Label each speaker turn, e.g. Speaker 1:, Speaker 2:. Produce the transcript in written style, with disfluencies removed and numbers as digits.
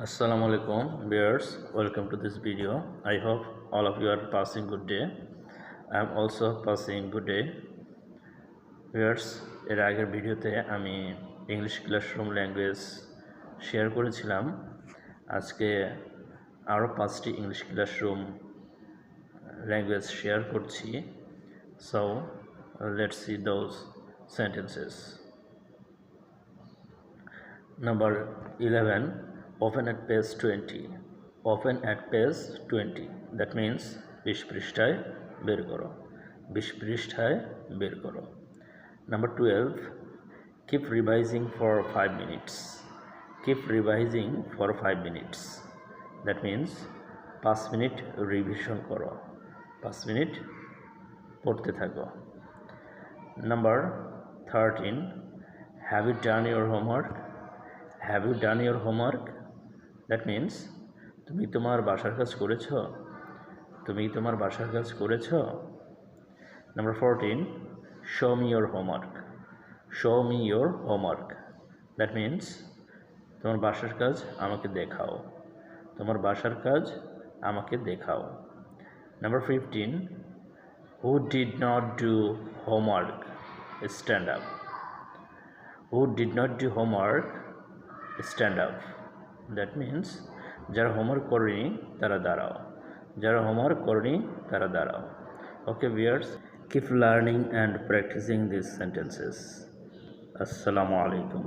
Speaker 1: Assalamu alaikum viewers, welcome to this video. I hope all of you are passing good day. I am also passing good day. Viewers, এর আগের ভিডিওতে আমি English classroom language share করেছিলাম। আজকে আরও 5টি English classroom language share করছি। So let's see those sentences. Number 11, open at page 20. Open at page 20. That means 20 পৃষ্ঠায় বের করো। 20 পৃষ্ঠায় বের করো। Number 12, keep revising for 5 minutes. Keep revising for 5 minutes. That means 5 minute revision করো। 5 minute পড়তে থাকো। Number 13, have you done your homework? Have you done your homework? That means তুমি তোমার বাসার কাজ করেছো? তুমি তোমার বাসার কাজ করেছো? Number 14, show me your homework. Show me your homework. That means তোমার বাসার কাজ আমাকে দেখাও। তোমার বাসার কাজ আমাকে দেখাও। Number 15, who did not do homework? Stand up. Who did not do homework? Stand up. That means যারা হোমওয়ার্ক করেনি তারা দাঁড়াও। যারা হোমওয়ার্ক করেনি তারা দাঁড়াও। Okay viewers, keep learning and practicing these sentences. Assalamu alaikum.